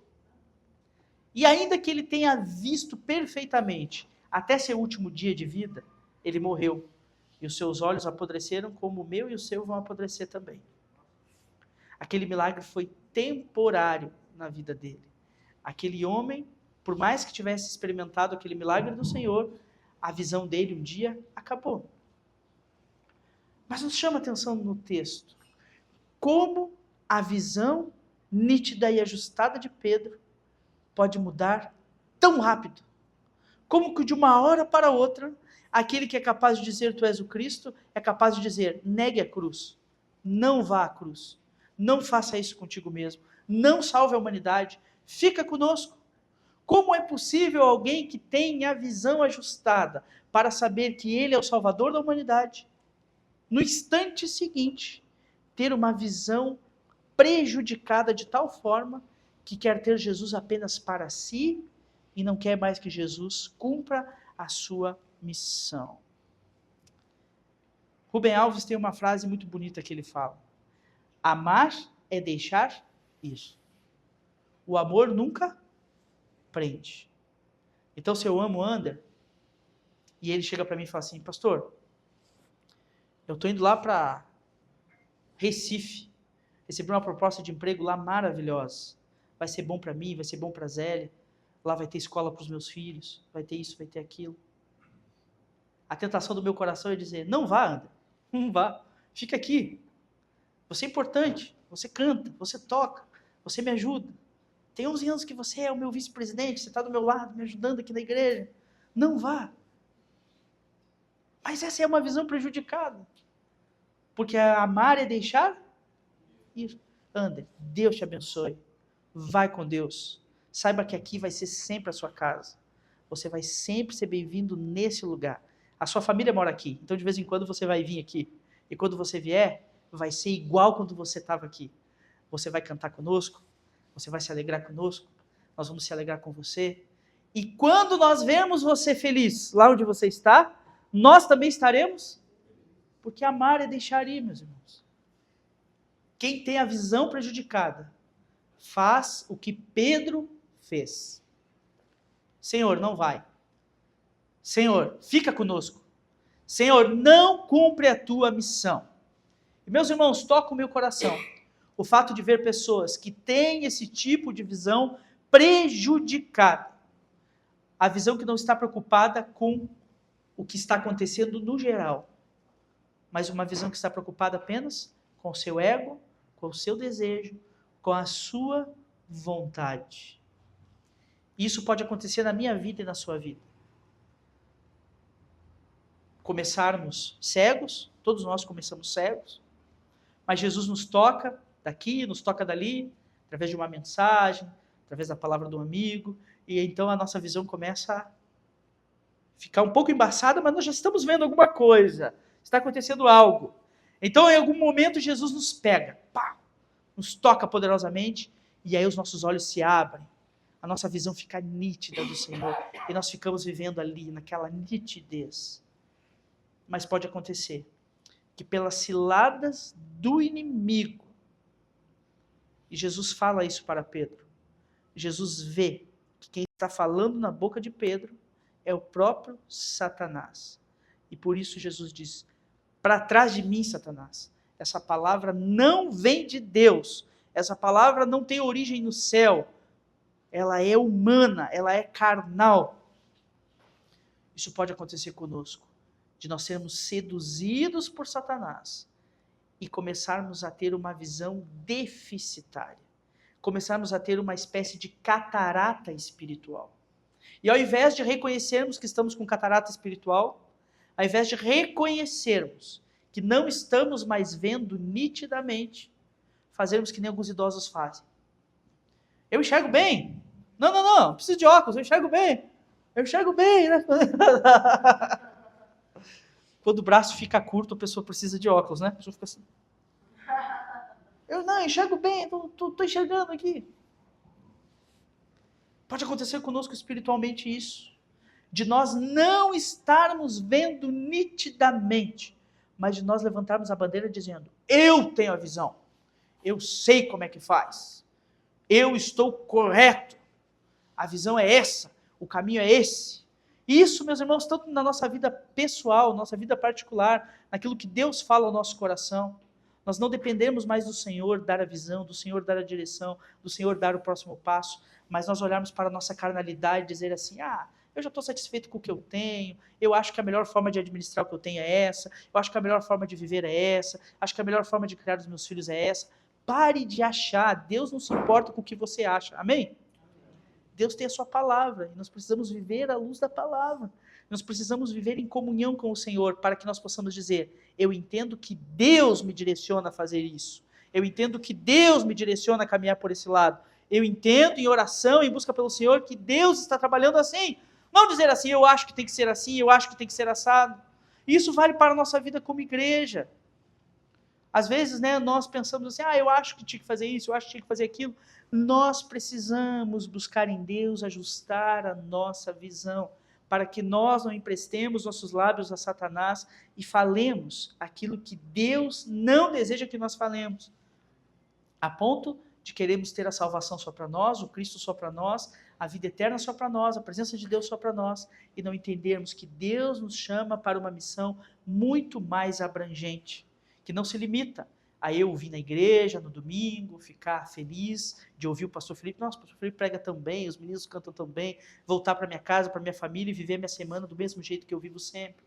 E ainda que ele tenha visto perfeitamente até seu último dia de vida, ele morreu. E os seus olhos apodreceram como o meu e o seu vão apodrecer também. Aquele milagre foi temporário na vida dele. Aquele homem, por mais que tivesse experimentado aquele milagre do Senhor, a visão dele um dia acabou. Mas nos chama a atenção no texto como a visão nítida e ajustada de Pedro pode mudar tão rápido. Como que de uma hora para outra, aquele que é capaz de dizer tu és o Cristo, é capaz de dizer: negue a cruz, não vá à cruz, não faça isso contigo mesmo, não salve a humanidade, fica conosco. Como é possível alguém que tem a visão ajustada para saber que ele é o Salvador da humanidade, no instante seguinte, ter uma visão prejudicada de tal forma que quer ter Jesus apenas para si e não quer mais que Jesus cumpra a sua missão? Rubem Alves tem uma frase muito bonita que ele fala: amar é deixar ir. O amor nunca prende. Então, se eu amo o Ander, e ele chega para mim e fala assim: pastor, eu estou indo lá para Recife, recebi uma proposta de emprego lá maravilhosa, vai ser bom para mim, vai ser bom para a Zélia, lá vai ter escola para os meus filhos, vai ter isso, vai ter aquilo. A tentação do meu coração é dizer: não vá, Ander, não vá, fica aqui, você é importante, você canta, você toca, você me ajuda, tem 11 anos que você é o meu vice-presidente, você está do meu lado, me ajudando aqui na igreja, não vá. Mas essa é uma visão prejudicada, porque amar é deixar ir. Ander, Deus te abençoe, vai com Deus, saiba que aqui vai ser sempre a sua casa, você vai sempre ser bem-vindo nesse lugar, a sua família mora aqui, então de vez em quando você vai vir aqui, e quando você vier, vai ser igual quando você estava aqui, você vai cantar conosco, você vai se alegrar conosco, nós vamos se alegrar com você, e quando nós vemos você feliz lá onde você está, nós também estaremos, porque amar é deixar ir, meus irmãos. Quem tem a visão prejudicada, faz o que Pedro fez. Senhor, não vai. Senhor, fica conosco. Senhor, não cumpre a tua missão. E meus irmãos, toca o meu coração o fato de ver pessoas que têm esse tipo de visão prejudicada. A visão que não está preocupada com o que está acontecendo no geral, mas uma visão que está preocupada apenas com o seu ego, com o seu desejo, com a sua vontade. Isso pode acontecer na minha vida e na sua vida. Começarmos cegos, todos nós começamos cegos, mas Jesus nos toca daqui, nos toca dali, através de uma mensagem, através da palavra do amigo, e então a nossa visão começa a ficar um pouco embaçada, mas nós já estamos vendo alguma coisa, está acontecendo algo. Então em algum momento Jesus nos pega, pá, nos toca poderosamente, e aí os nossos olhos se abrem, a nossa visão fica nítida do Senhor, e nós ficamos vivendo ali, naquela nitidez. Mas pode acontecer que pelas ciladas do inimigo, e Jesus fala isso para Pedro, Jesus vê que quem está falando na boca de Pedro é o próprio Satanás. E por isso Jesus diz, para trás de mim, Satanás, essa palavra não vem de Deus, essa palavra não tem origem no céu, ela é humana, ela é carnal. Isso pode acontecer conosco, de nós sermos seduzidos por Satanás e começarmos a ter uma visão deficitária, começarmos a ter uma espécie de catarata espiritual. E ao invés de reconhecermos que estamos com catarata espiritual, ao invés de reconhecermos que não estamos mais vendo nitidamente, fazermos que nem alguns idosos fazem. Eu enxergo bem. Não preciso de óculos, eu enxergo bem. Né? Quando o braço fica curto, a pessoa precisa de óculos, né? A pessoa fica assim. Eu não, enxergo bem, estou enxergando aqui. Pode acontecer conosco espiritualmente isso, de nós não estarmos vendo nitidamente, mas de nós levantarmos a bandeira dizendo, eu tenho a visão, eu sei como é que faz, eu estou correto, a visão é essa, o caminho é esse. Isso, meus irmãos, tanto na nossa vida pessoal, nossa vida particular, naquilo que Deus fala ao nosso coração, nós não dependemos mais do Senhor dar a visão, do Senhor dar a direção, do Senhor dar o próximo passo, mas nós olharmos para a nossa carnalidade e dizer assim, eu já estou satisfeito com o que eu tenho, eu acho que a melhor forma de administrar o que eu tenho é essa, eu acho que a melhor forma de viver é essa, acho que a melhor forma de criar os meus filhos é essa. Pare de achar, Deus não se importa com o que você acha, amém? Deus tem a sua palavra, e nós precisamos viver à luz da palavra, nós precisamos viver em comunhão com o Senhor, para que nós possamos dizer, eu entendo que Deus me direciona a fazer isso, eu entendo que Deus me direciona a caminhar por esse lado, eu entendo em oração, em busca pelo Senhor, que Deus está trabalhando assim, não dizer assim, eu acho que tem que ser assim, eu acho que tem que ser assado. Isso vale para a nossa vida como igreja. Às vezes, nós pensamos assim, eu acho que tinha que fazer isso, eu acho que tinha que fazer aquilo. Nós precisamos buscar em Deus, ajustar a nossa visão, para que nós não emprestemos nossos lábios a Satanás e falemos aquilo que Deus não deseja que nós falemos, a ponto de queremos ter a salvação só para nós, o Cristo só para nós, a vida eterna só para nós, a presença de Deus só para nós, e não entendermos que Deus nos chama para uma missão muito mais abrangente, que não se limita a eu vir na igreja no domingo, ficar feliz de ouvir o pastor Felipe, nossa, o pastor Felipe prega tão bem, os meninos cantam tão bem, voltar para minha casa, para minha família e viver minha semana do mesmo jeito que eu vivo sempre,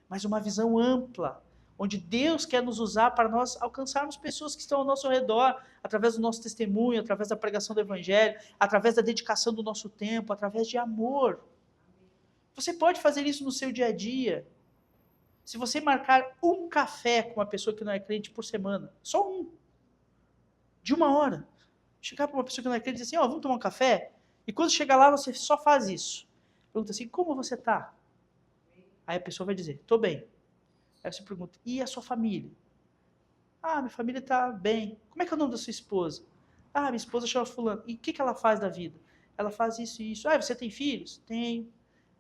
mas uma visão ampla, onde Deus quer nos usar para nós alcançarmos pessoas que estão ao nosso redor, através do nosso testemunho, através da pregação do evangelho, através da dedicação do nosso tempo, através de amor. Você pode fazer isso no seu dia a dia. Se você marcar um café com uma pessoa que não é crente por semana, só um, de 1 hora, chegar para uma pessoa que não é crente e dizer assim, vamos tomar um café? E quando chegar lá, você só faz isso. Pergunta assim, como você está? Aí a pessoa vai dizer, estou bem. Aí você pergunta, e a sua família? Minha família está bem. Como é que é o nome da sua esposa? Minha esposa chama fulano. E o que ela faz da vida? Ela faz isso e isso. Você tem filhos? Tenho.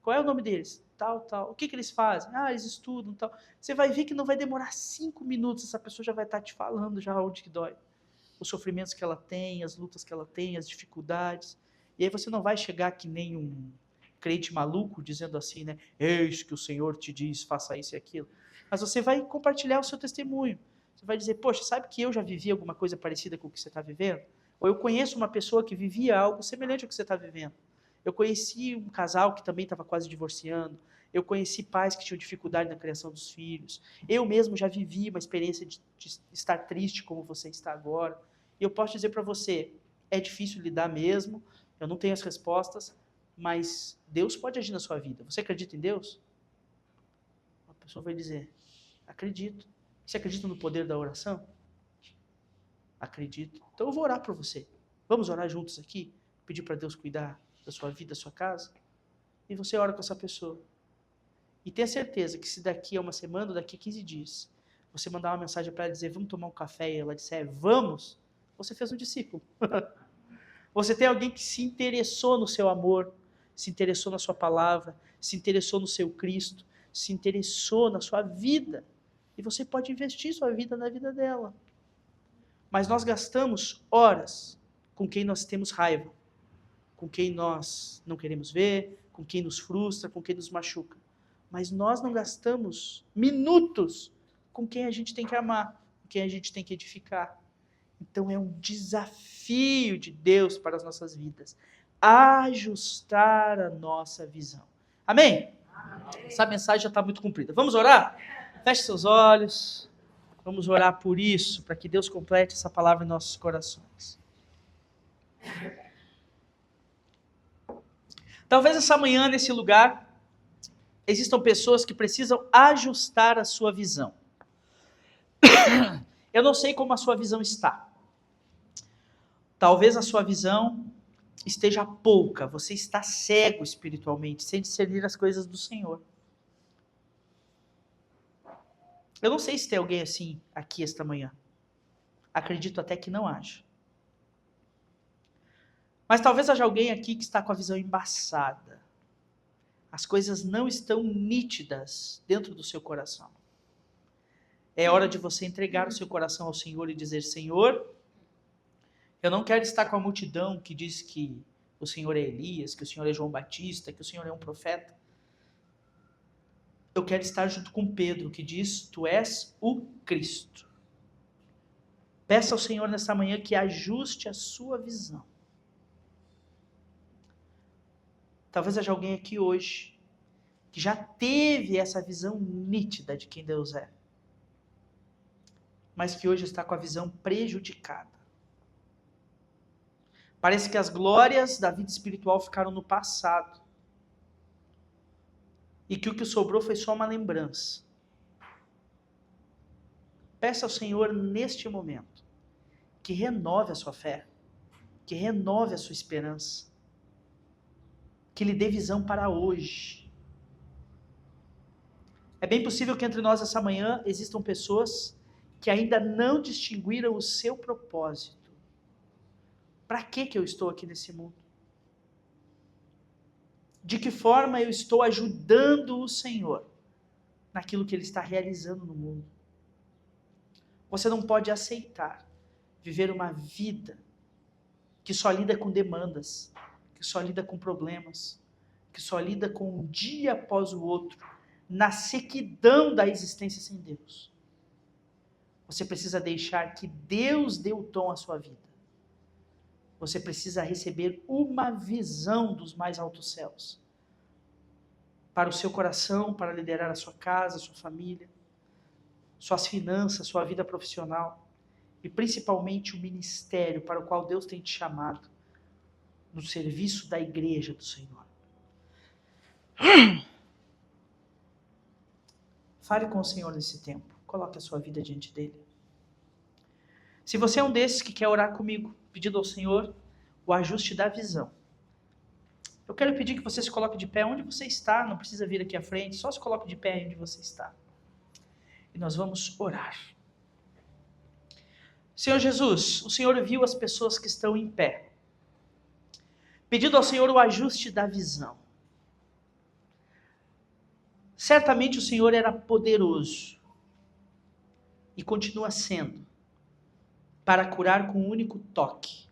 Qual é o nome deles? tal, tal. O que eles fazem? Eles estudam, tal. Você vai ver que não vai demorar 5 minutos, essa pessoa já vai estar te falando já onde que dói. Os sofrimentos que ela tem, as lutas que ela tem, as dificuldades. E aí você não vai chegar que nem um crente maluco, dizendo assim, né? Eis que o Senhor te diz, faça isso e aquilo. Mas você vai compartilhar o seu testemunho. Você vai dizer, poxa, sabe que eu já vivi alguma coisa parecida com o que você está vivendo? Ou eu conheço uma pessoa que vivia algo semelhante ao que você está vivendo. Eu conheci um casal que também estava quase divorciando. Eu conheci pais que tinham dificuldade na criação dos filhos. Eu mesmo já vivi uma experiência de estar triste como você está agora. E eu posso dizer para você, é difícil lidar mesmo, eu não tenho as respostas, mas Deus pode agir na sua vida. Você acredita em Deus? A pessoa vai dizer, acredito. Você acredita no poder da oração? Acredito. Então eu vou orar por você. Vamos orar juntos aqui? Pedir para Deus cuidar da sua vida, da sua casa? E você ora com essa pessoa. E tenha certeza que se daqui a uma semana ou daqui a 15 dias, você mandar uma mensagem para ela dizer, vamos tomar um café, e ela disser, vamos, você fez um discípulo. Você tem alguém que se interessou no seu amor, se interessou na sua palavra, se interessou no seu Cristo, se interessou na sua vida. E você pode investir sua vida na vida dela. Mas nós gastamos horas com quem nós temos raiva, com quem nós não queremos ver, com quem nos frustra, com quem nos machuca. Mas nós não gastamos minutos com quem a gente tem que amar, com quem a gente tem que edificar. Então é um desafio de Deus para as nossas vidas, ajustar a nossa visão. Amém? Amém. Essa mensagem já está muito comprida. Vamos orar? Feche seus olhos. Vamos orar por isso, para que Deus complete essa palavra em nossos corações. Talvez essa manhã, nesse lugar, existam pessoas que precisam ajustar a sua visão. Eu não sei como a sua visão está. Talvez a sua visão esteja pouca, você está cego espiritualmente, sem discernir as coisas do Senhor. Eu não sei se tem alguém assim aqui esta manhã. Acredito até que não haja. Mas talvez haja alguém aqui que está com a visão embaçada. As coisas não estão nítidas dentro do seu coração. É hora de você entregar o seu coração ao Senhor e dizer, Senhor, eu não quero estar com a multidão que diz que o Senhor é Elias, que o Senhor é João Batista, que o Senhor é um profeta. Eu quero estar junto com Pedro, que diz, tu és o Cristo. Peça ao Senhor nessa manhã que ajuste a sua visão. Talvez haja alguém aqui hoje que já teve essa visão nítida de quem Deus é, mas que hoje está com a visão prejudicada. Parece que as glórias da vida espiritual ficaram no passado e que o que sobrou foi só uma lembrança. Peça ao Senhor neste momento que renove a sua fé, que renove a sua esperança, que lhe dê visão para hoje. É bem possível que entre nós essa manhã existam pessoas que ainda não distinguiram o seu propósito. Para que eu estou aqui nesse mundo? De que forma eu estou ajudando o Senhor naquilo que Ele está realizando no mundo? Você não pode aceitar viver uma vida que só lida com demandas, que só lida com problemas, que só lida com um dia após o outro, na sequidão da existência sem Deus. Você precisa deixar que Deus dê o tom à sua vida. Você precisa receber uma visão dos mais altos céus para o seu coração, para liderar a sua casa, a sua família, suas finanças, sua vida profissional e principalmente o ministério para o qual Deus tem te chamado no serviço da igreja do Senhor. Fale com o Senhor nesse tempo. Coloque a sua vida diante dele. Se você é um desses que quer orar comigo, pedindo ao Senhor o ajuste da visão, eu quero pedir que você se coloque de pé onde você está, não precisa vir aqui à frente, só se coloque de pé onde você está. E nós vamos orar. Senhor Jesus, o Senhor viu as pessoas que estão em pé, pedindo ao Senhor o ajuste da visão. Certamente o Senhor era poderoso e continua sendo para curar com um único toque.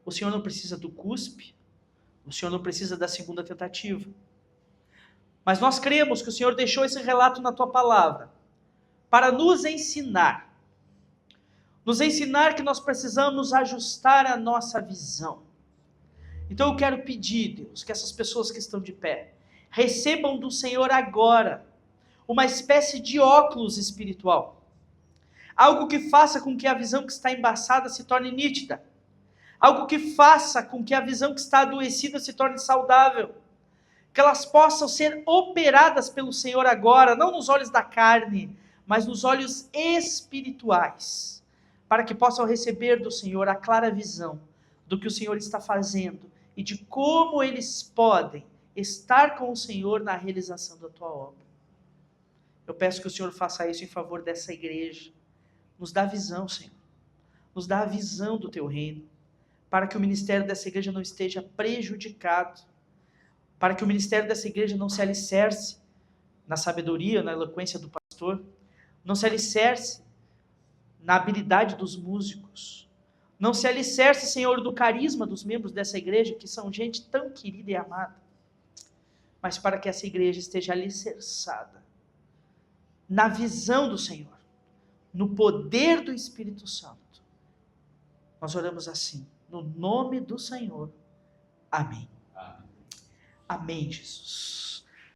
O Senhor não precisa do cuspe, o Senhor não precisa da segunda tentativa. Mas nós cremos que o Senhor deixou esse relato na tua palavra para nos ensinar que nós precisamos ajustar a nossa visão. Então eu quero pedir, Deus, que essas pessoas que estão de pé recebam do Senhor agora uma espécie de óculos espiritual. Algo que faça com que a visão que está embaçada se torne nítida. Algo que faça com que a visão que está adoecida se torne saudável. Que elas possam ser operadas pelo Senhor agora, não nos olhos da carne, mas nos olhos espirituais. Para que possam receber do Senhor a clara visão do que o Senhor está fazendo e de como eles podem estar com o Senhor na realização da tua obra. Eu peço que o Senhor faça isso em favor dessa igreja. Nos dá visão, Senhor. Nos dá a visão do teu reino, para que o ministério dessa igreja não esteja prejudicado, para que o ministério dessa igreja não se alicerce na sabedoria, na eloquência do pastor, não se alicerce na habilidade dos músicos, não se alicerce, Senhor, do carisma dos membros dessa igreja, que são gente tão querida e amada, mas para que essa igreja esteja alicerçada na visão do Senhor, no poder do Espírito Santo. Nós oramos assim, no nome do Senhor. Amém. Amém, Jesus.